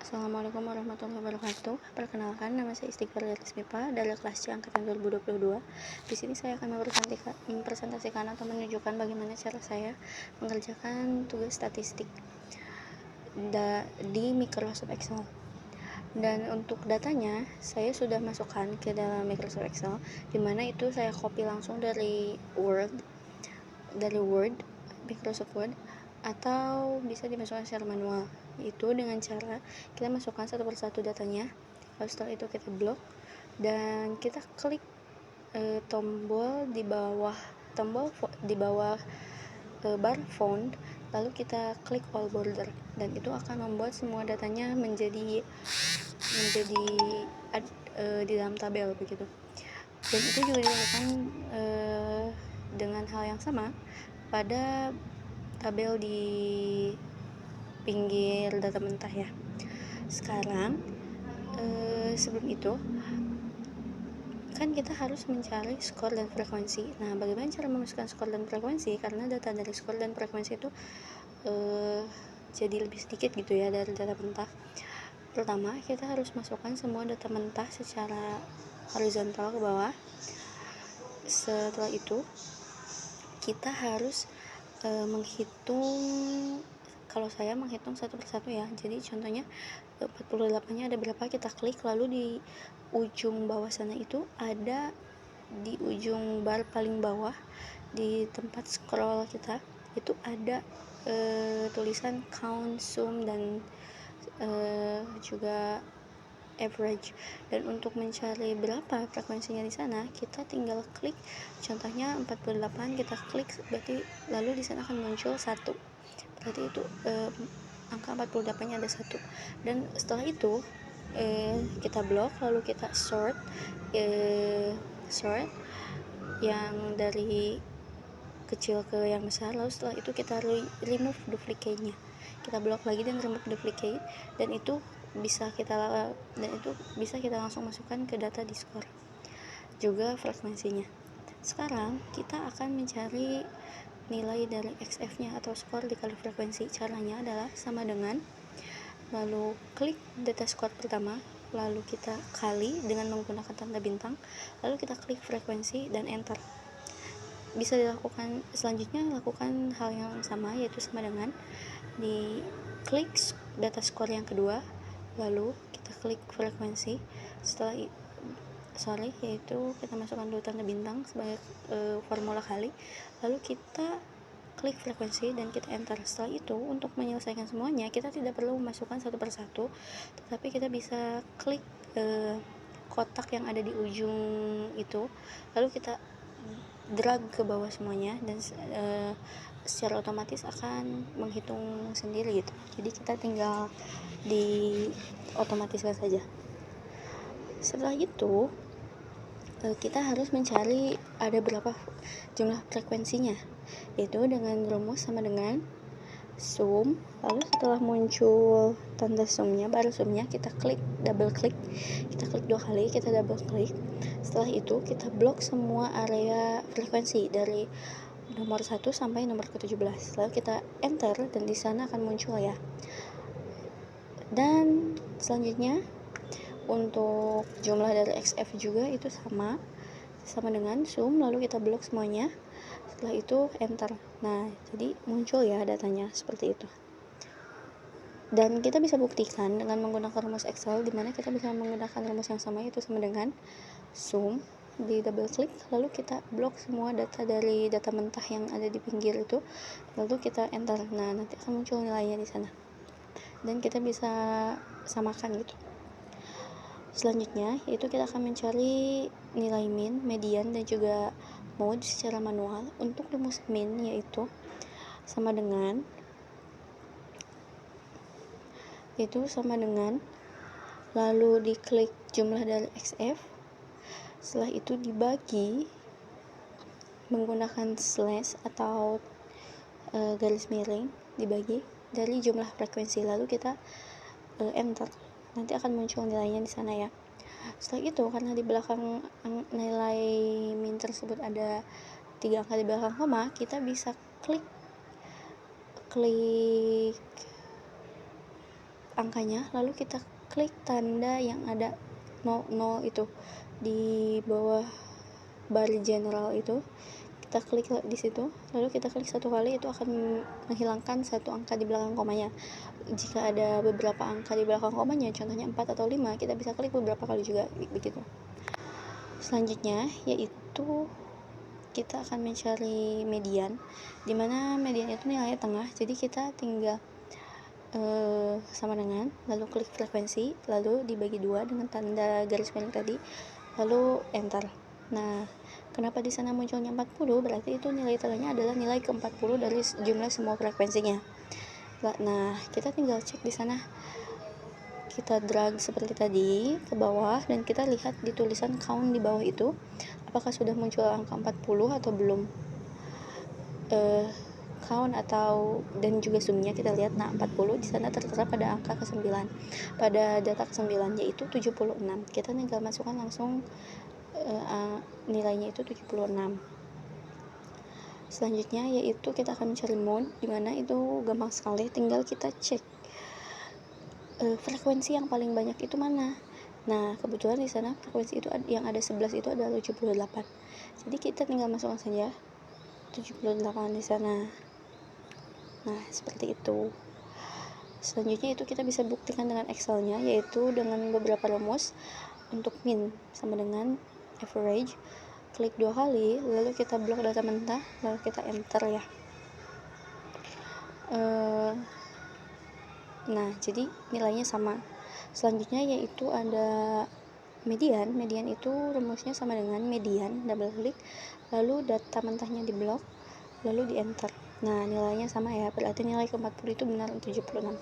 Assalamualaikum warahmatullahi wabarakatuh. Perkenalkan, nama saya Istighfar Garis MIPA dari kelas C angkatan 2022. Di sini saya akan mempresentasikan atau menunjukkan bagaimana cara saya mengerjakan tugas statistik di Microsoft Excel. Dan untuk datanya saya sudah masukkan ke dalam Microsoft Excel, dimana itu saya copy langsung dari Word Microsoft Word, atau bisa dimasukkan secara manual, itu dengan cara kita masukkan satu persatu datanya. Lalu setelah itu kita blok dan kita klik tombol di bawah bar font, lalu kita klik all border, dan itu akan membuat semua datanya menjadi di dalam tabel begitu. Dan itu juga dilakukan dengan hal yang sama pada tabel di pinggir data mentah ya. Sekarang sebelum itu kan kita harus mencari skor dan frekuensi. Nah, bagaimana cara memasukkan skor dan frekuensi? Karena data dari skor dan frekuensi itu jadi lebih sedikit gitu ya dari data mentah. Pertama, kita harus masukkan semua data mentah secara horizontal ke bawah. Setelah itu kita harus menghitung, kalau saya menghitung satu persatu ya. Jadi contohnya 48 nya ada berapa, kita klik, lalu di ujung bawah sana itu ada, di ujung bar paling bawah di tempat scroll kita itu ada tulisan count, sum, dan juga average. Dan untuk mencari berapa frekuensinya di sana, kita tinggal klik, contohnya 48, kita klik, berarti lalu di sana akan muncul 1, berarti itu angka 48 nya ada 1. Dan setelah itu kita blok, lalu kita sort yang dari kecil ke yang besar, lalu setelah itu kita remove duplicate-nya, kita blok lagi dan remove duplicate, dan itu bisa kita langsung masukkan ke data di skor juga frekuensinya. Sekarang kita akan mencari nilai dari XF-nya atau skor dikali frekuensi. Caranya adalah sama dengan, lalu klik data skor pertama, lalu kita kali dengan menggunakan tanda bintang, lalu kita klik frekuensi dan enter. Bisa dilakukan selanjutnya, lakukan hal yang sama, yaitu sama dengan di klik data skor yang kedua, lalu kita klik frekuensi, yaitu kita masukkan dulu tanda bintang sebagai formula kali, lalu kita klik frekuensi dan kita enter. Setelah itu, untuk menyelesaikan semuanya, kita tidak perlu memasukkan satu persatu, tetapi kita bisa klik kotak yang ada di ujung itu, lalu kita drag ke bawah semuanya, dan secara otomatis akan menghitung sendiri gitu. Jadi kita tinggal di otomatiskan saja. Setelah itu kita harus mencari ada berapa jumlah frekuensinya, yaitu dengan rumus sama dengan sum. Lalu setelah muncul tanda sumnya, baru sumnya, kita klik, double klik, kita klik 2 kali, kita double klik. Setelah itu kita blok semua area frekuensi dari nomor 1 sampai nomor ke-17, lalu kita enter, dan di sana akan muncul ya. Dan selanjutnya untuk jumlah dari XF juga itu sama dengan sum, lalu kita blok semuanya, setelah itu enter. Nah, jadi muncul ya datanya seperti itu. Dan kita bisa buktikan dengan menggunakan rumus Excel, dimana kita bisa menggunakan rumus yang sama, yaitu sama dengan sum, di double klik, lalu kita blok semua data dari data mentah yang ada di pinggir itu, lalu kita enter. Nah, nanti akan muncul nilainya di sana, dan kita bisa samakan gitu. Selanjutnya yaitu kita akan mencari nilai min, median, dan juga mode secara manual. Untuk rumus min yaitu sama dengan lalu diklik jumlah dari XF, setelah itu dibagi menggunakan slash atau garis miring, dibagi dari jumlah frekuensi, lalu kita enter. Nanti akan muncul nilainya di sana ya. Setelah itu, karena di belakang nilai min tersebut ada 3 angka di belakang koma, kita bisa klik angkanya, lalu kita klik tanda yang ada 00 itu di bawah bar general itu, kita klik di situ, lalu kita klik satu kali, itu akan menghilangkan satu angka di belakang komanya. Jika ada beberapa angka di belakang komanya, contohnya 4 atau 5, kita bisa klik beberapa kali juga, begitu. Selanjutnya yaitu kita akan mencari median, dimana median itu nilainya tengah, jadi kita tinggal sama dengan, lalu klik frekuensi, lalu dibagi 2 dengan tanda garis miring tadi, lalu enter. Nah, kenapa di sana munculnya 40? Berarti itu nilai tengahnya adalah nilai ke-40 dari jumlah semua frekuensinya. Nah, kita tinggal cek di sana. Kita drag seperti tadi ke bawah dan kita lihat di tulisan count di bawah itu apakah sudah muncul angka 40 atau belum. Count atau dan juga zoomnya kita lihat. Nah, 40 di sana tertera pada angka ke-9, pada data ke-9 yaitu 76. Kita tinggal masukkan langsung nilainya itu 76. Selanjutnya yaitu kita akan mencari mode, dimana itu gampang sekali, tinggal kita cek frekuensi yang paling banyak itu mana. Nah, kebetulan di sana frekuensi itu yang ada 11 itu adalah 78. Jadi kita tinggal masukkan saja 78 di sana. Nah, seperti itu. Selanjutnya itu kita bisa buktikan dengan Excel-nya, yaitu dengan beberapa rumus. Untuk min sama dengan average, klik 2 kali, lalu kita blok data mentah, lalu kita enter ya. Nah, jadi nilainya sama. Selanjutnya yaitu ada median. Median itu rumusnya sama dengan median, double klik, lalu data mentahnya di blok, lalu di enter. Nah, nilainya sama ya, berarti nilai ke-40 itu benar 76.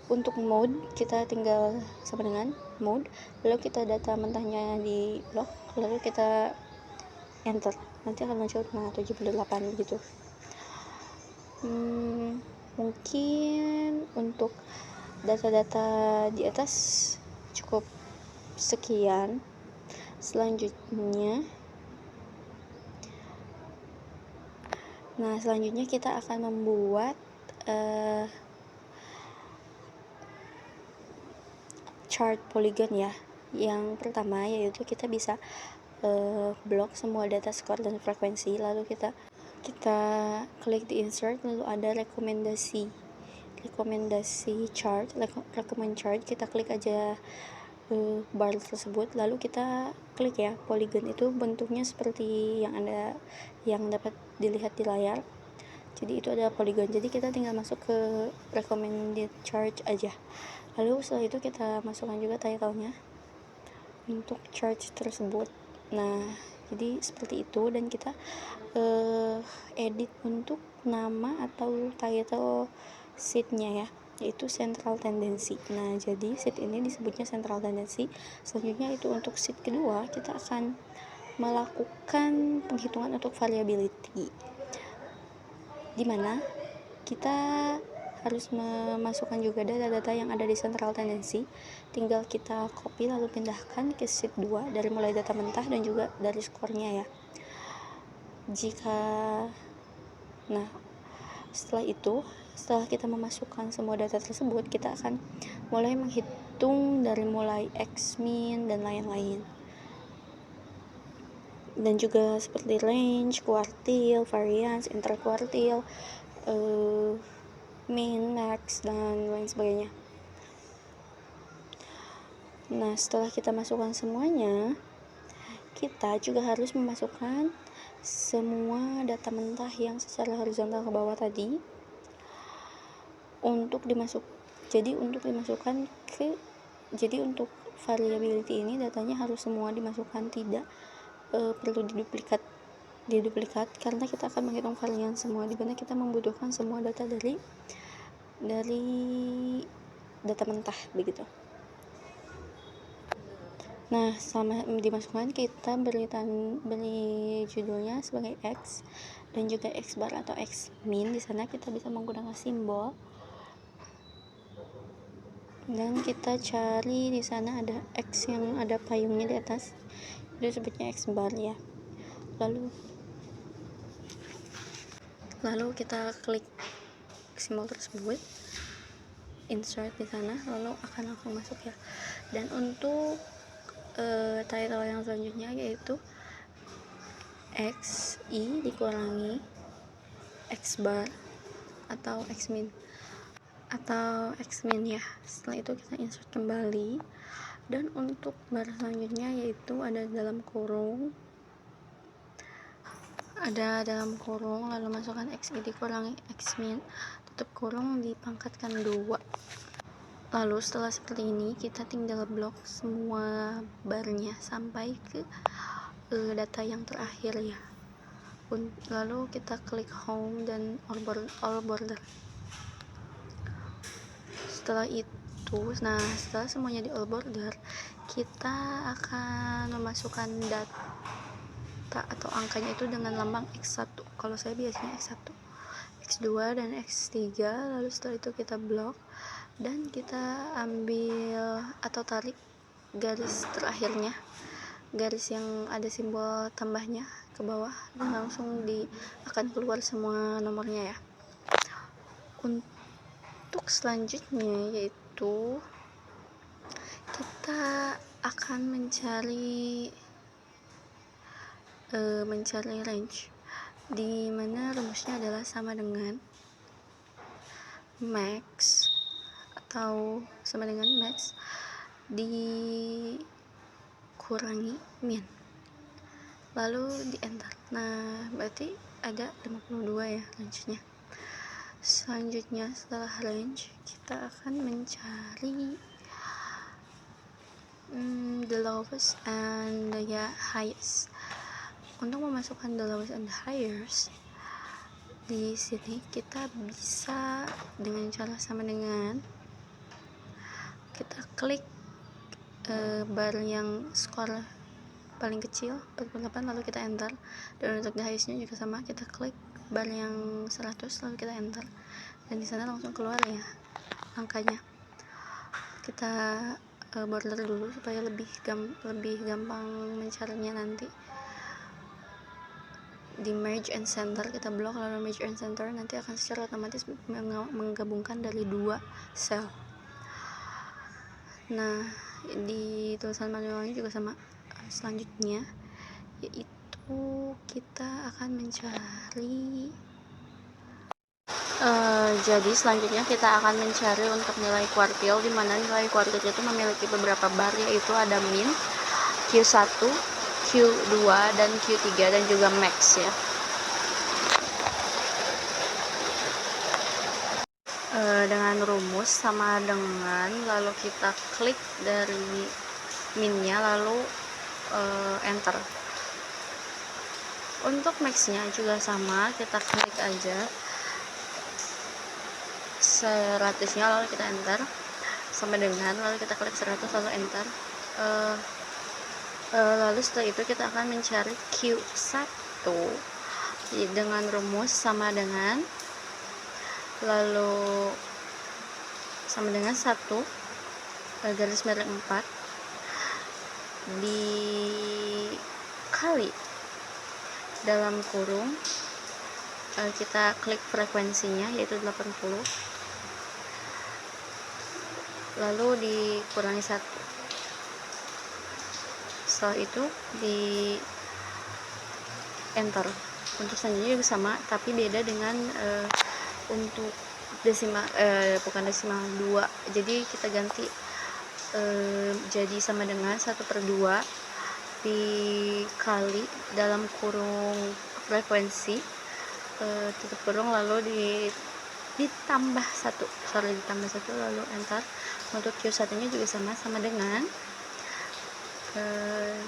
Untuk mode, kita tinggal sama dengan mode, lalu kita data mentahnya di blok, lalu kita enter. Nanti akan muncul 78 gitu. Mungkin untuk data-data di atas cukup sekian. Selanjutnya kita akan membuat chart polygon ya. Yang pertama yaitu kita bisa blok semua data skor dan frekuensi, lalu kita klik di insert, lalu ada rekomendasi chart, recommend chart, kita klik aja bar tersebut, lalu kita klik ya polygon. Itu bentuknya seperti yang dapat dilihat di layar, jadi itu adalah polygon. Jadi kita tinggal masuk ke recommended chart aja, lalu setelah itu kita masukkan juga title-nya untuk chart tersebut. Nah, jadi seperti itu, dan kita edit untuk nama atau title sheet-nya ya, yaitu central tendency. Nah, jadi sheet ini disebutnya central tendency. Selanjutnya itu untuk sheet kedua, kita akan melakukan penghitungan untuk variability, dimana kita harus memasukkan juga data-data yang ada di central tendency. Tinggal kita copy lalu pindahkan ke sheet 2 dari mulai data mentah dan juga dari skornya ya. Setelah kita memasukkan semua data tersebut, kita akan mulai menghitung dari mulai X-min dan lain-lain. Dan juga seperti range, quartile, variance, interquartile, min, max, dan lain sebagainya. Nah, setelah kita masukkan semuanya, kita juga harus memasukkan semua data mentah yang secara horizontal ke bawah tadi untuk untuk variability ini datanya harus semua dimasukkan, tidak perlu diduplikat karena kita akan menghitung varian semua, di mana kita membutuhkan semua data dari data mentah begitu. Nah, selama dimasukkan, kita beri judulnya sebagai X dan juga X bar atau X min. Di sana kita bisa menggunakan simbol dan kita cari di sana ada X yang ada payungnya di atas, itu disebutnya X bar ya. Lalu kita klik simbol tersebut, insert di sana lalu akan langsung masuk ya. Dan untuk title yang selanjutnya yaitu XI dikurangi X bar atau X min ya. Setelah itu kita insert kembali, dan untuk bar selanjutnya yaitu ada dalam kurung lalu masukkan XI dikurangi X min, tutup kurung, dipangkatkan 2. Lalu setelah seperti ini kita tinggal blok semua barnya sampai ke data yang terakhir ya. Lalu kita klik home dan all border. Setelah setelah semuanya di all border, kita akan memasukkan data atau angkanya itu dengan lambang X1. Kalau saya biasanya X1, X2 dan X3. Lalu setelah itu kita blok dan kita ambil atau tarik garis terakhirnya, garis yang ada simbol tambahnya ke bawah, dan langsung akan keluar semua nomornya ya. Untuk selanjutnya yaitu kita akan mencari range, di mana rumusnya adalah sama dengan max dikurangi min, lalu di enter. Nah, berarti ada 52 ya range-nya. Selanjutnya setelah range kita akan mencari the lowest and the highest. Untuk memasukkan the lowest and the highest, di sini kita bisa dengan cara sama dengan kita klik bar yang skor paling kecil 48 lalu kita enter, dan untuk the highest-nya juga sama, kita klik bar yang 100 lalu kita enter, dan di sana langsung keluar ya angkanya. Kita border dulu supaya lebih gampang mencarinya nanti. Di merge and center kita blok, lalu merge and center nanti akan secara otomatis menggabungkan dari 2 sel. Nah, di tulisan manualnya juga sama. Selanjutnya yaitu kita akan mencari jadi selanjutnya kita akan mencari untuk nilai kuartil, di mana nilai kuartil itu memiliki beberapa bar, yaitu ada min, Q1, Q2 dan Q3 dan juga max ya. Dengan rumus sama dengan, lalu kita klik dari minnya lalu enter. Untuk maxnya juga sama, kita klik aja 100-nya lalu kita enter, sama dengan lalu kita klik 100 lalu enter. Lalu setelah itu kita akan mencari Q1 dengan rumus sama dengan, lalu sama dengan 1 garis miring 4 dikali dalam kurung, kita klik frekuensinya yaitu 80 lalu dikurangi 1. Setelah itu di enter. Untuk selanjutnya juga sama, tapi beda dengan untuk desimal, bukan desimal 2, jadi kita ganti jadi sama dengan 1/2 dikali dalam kurung frekuensi, tutup kurung lalu ditambah 1 lalu enter. Untuk Q1 nya juga sama dengan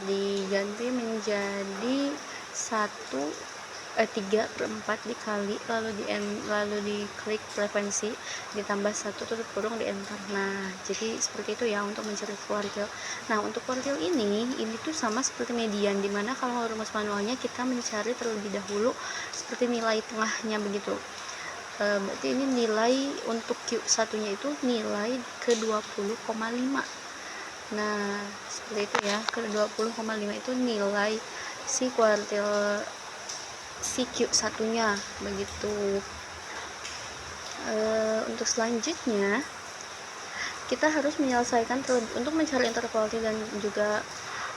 diganti menjadi 3/4 dikali lalu diklik frekuensi ditambah 1 tutup kurung di enter. Nah, jadi seperti itu ya untuk mencari kuartil. Nah, untuk kuartil ini tuh sama seperti median, dimana kalau rumus manualnya kita mencari terlebih dahulu seperti nilai tengahnya begitu. Berarti ini nilai untuk Q1 nya itu nilai ke 20,5. Nah, seperti itu ya, ke 20,5 itu nilai si kuartil si Q1 nya begitu. Untuk selanjutnya kita harus menyelesaikan untuk mencari interquartile dan juga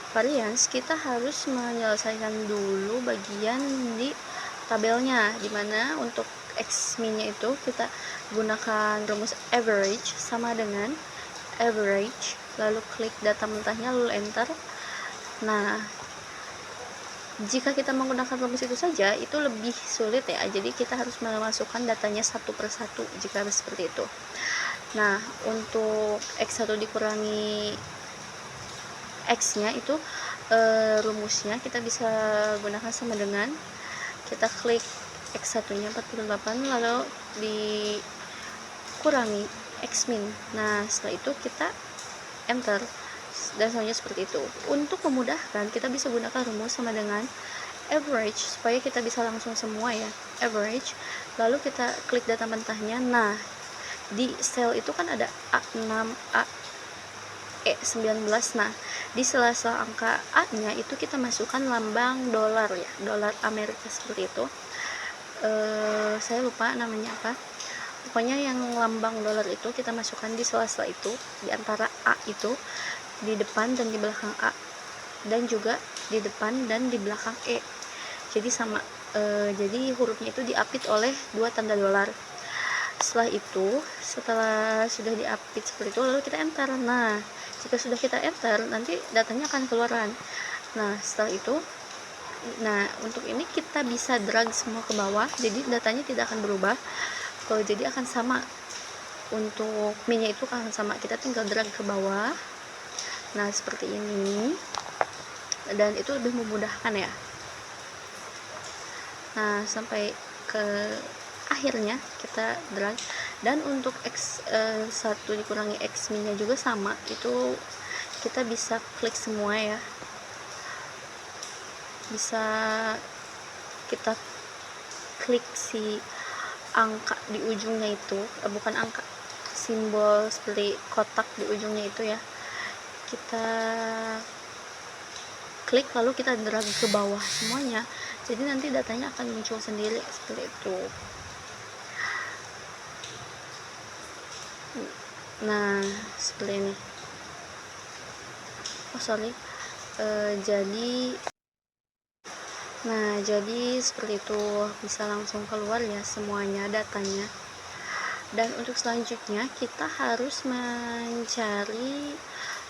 variance, kita harus menyelesaikan dulu bagian di tabelnya, dimana untuk x min-nya itu kita gunakan rumus average sama dengan average, lalu klik data mentahnya, lalu enter. Nah, jika kita menggunakan rumus itu saja itu lebih sulit ya, jadi kita harus memasukkan datanya satu persatu jika seperti itu. Nah, untuk x1 dikurangi x-nya itu rumusnya kita bisa gunakan sama dengan kita klik x1-nya 48 lalu dikurangi x min. Nah, setelah itu kita enter dan selanjutnya seperti itu. Untuk memudahkan kita bisa gunakan rumus sama dengan average supaya kita bisa langsung semua ya, average, lalu kita klik data mentahnya. Nah, di sel itu kan ada A6, A E19. Nah, di sela-sela angka A-nya itu kita masukkan lambang dolar ya, dolar Amerika seperti itu. Saya lupa namanya apa. Pokoknya yang lambang dolar itu kita masukkan di sela-sela itu, di antara A itu, di depan dan di belakang A, dan juga di depan dan di belakang E. Jadi sama, jadi hurufnya itu diapit oleh dua tanda dolar. Setelah itu, setelah sudah diapit seperti itu, lalu kita enter. Nah, jika sudah kita enter, nanti datanya akan keluaran. Nah, setelah itu, untuk ini kita bisa drag semua ke bawah, jadi datanya tidak akan berubah. Jadi akan sama, untuk min-nya itu akan sama, kita tinggal drag ke bawah. Nah, seperti ini, dan itu lebih memudahkan ya. Nah, sampai ke akhirnya kita drag, dan untuk x1 dikurangi x min-nya juga sama, itu kita bisa klik semua ya, bisa kita klik si angka di ujungnya itu, bukan angka, simbol seperti kotak di ujungnya itu ya, kita klik lalu kita drag ke bawah semuanya, jadi nanti datanya akan muncul sendiri seperti itu. Nah, seperti ini. Jadi seperti itu, bisa langsung keluar ya semuanya datanya. Dan untuk selanjutnya kita harus mencari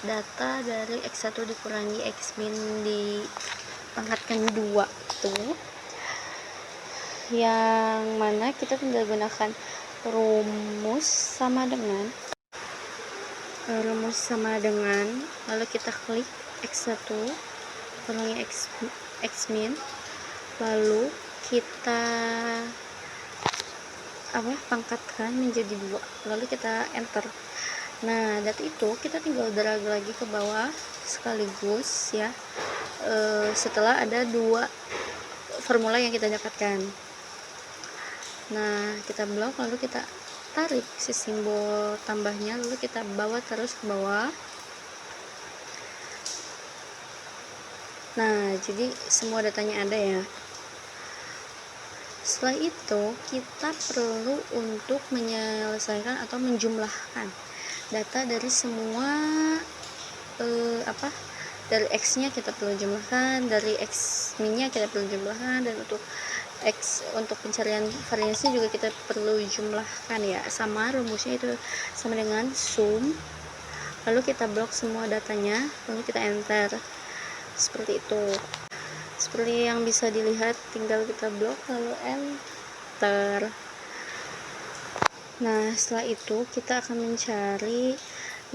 data dari x1 dikurangi x min dipangkatkan 2 itu, yang mana kita tinggal gunakan rumus sama dengan lalu kita klik x1 kurangi x min, lalu kita pangkatkan menjadi 2, lalu kita enter. Nah, data itu kita tinggal drag lagi ke bawah sekaligus ya, setelah ada 2 formula yang kita dapatkan. Nah, kita blok lalu kita tarik si simbol tambahnya, lalu kita bawa terus ke bawah. Nah, jadi semua datanya ada ya. Setelah itu kita perlu untuk menyelesaikan atau menjumlahkan data dari semua dari x-nya kita perlu jumlahkan, dari x min-nya kita perlu jumlahkan, dan untuk pencarian variasinya juga kita perlu jumlahkan ya, sama rumusnya itu sama dengan sum, lalu kita blok semua datanya, lalu kita enter seperti itu. Seperti yang bisa dilihat, tinggal kita blok lalu enter. Nah, setelah itu kita akan mencari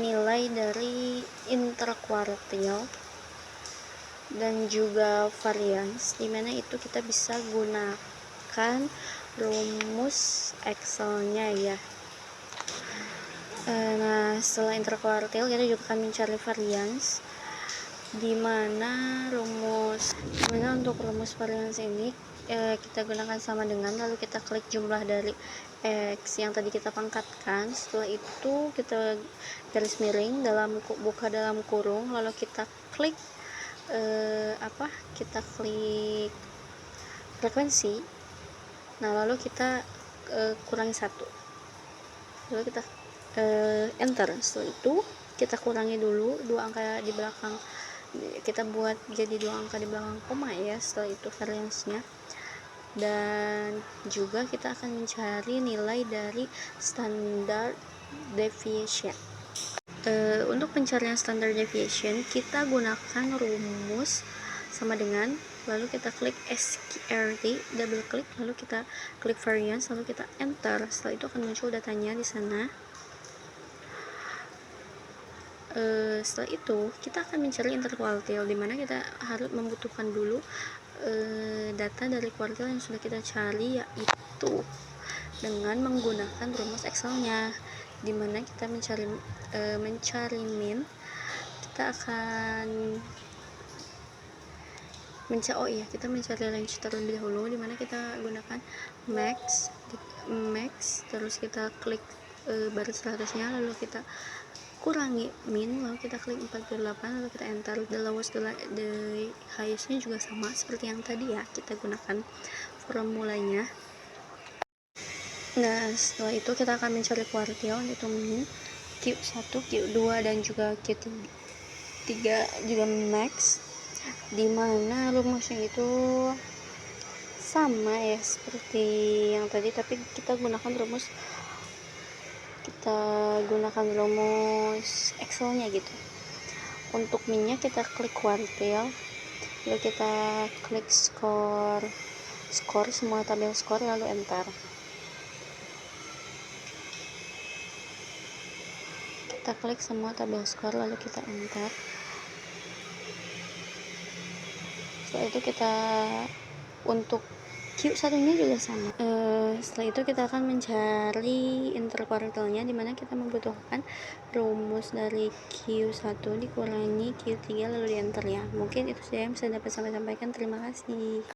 nilai dari interquartile dan juga variance, dimana itu kita bisa gunakan rumus Excel-nya ya. Nah, setelah interquartile kita juga akan mencari variance, dimana untuk rumus variance ini kita gunakan sama dengan, lalu kita klik jumlah dari x yang tadi kita pangkatkan. Setelah itu kita garis miring buka dalam kurung, lalu kita klik kita klik frekuensi. Nah, lalu kita kurangi 1, lalu kita enter. Setelah itu kita kurangi dulu dua angka di belakang, kita buat jadi dua angka di belakang koma ya. Setelah itu variansnya, dan juga kita akan mencari nilai dari standard deviation. Untuk pencarian standard deviation kita gunakan rumus sama dengan, lalu kita klik SQRT, double klik, lalu kita klik variance, lalu kita enter. Setelah itu akan muncul datanya di sana. Setelah itu kita akan mencari interkuartil, dimana kita harus membutuhkan dulu data dari kuartil yang sudah kita cari, yaitu dengan menggunakan rumus Excelnya, dimana kita mencari min. Kita akan kita mencari range terlebih dahulu, dimana kita gunakan max, terus kita klik baris 100-nya, lalu kita kurangi min, lalu kita klik 48, lalu kita enter. The lowest, the highest-nya juga sama seperti yang tadi ya, kita gunakan formulanya. Nah, setelah itu kita akan mencari kuartil, yaitu min, Q1, Q2, dan juga Q3 juga max, dimana rumusnya itu sama ya seperti yang tadi, tapi kita gunakan rumus Excelnya gitu. Untuk minnya kita klik kuartil, lalu kita klik skor semua tabel skor, lalu enter. Kita klik semua tabel skor, lalu kita enter. Setelah itu kita untuk Q1 nya juga sama. Setelah itu kita akan mencari interkuartilnya, dimana kita membutuhkan rumus dari Q1 dikurangi Q3 lalu di enter ya. Mungkin itu saja yang bisa dapat saya sampaikan. Terima kasih.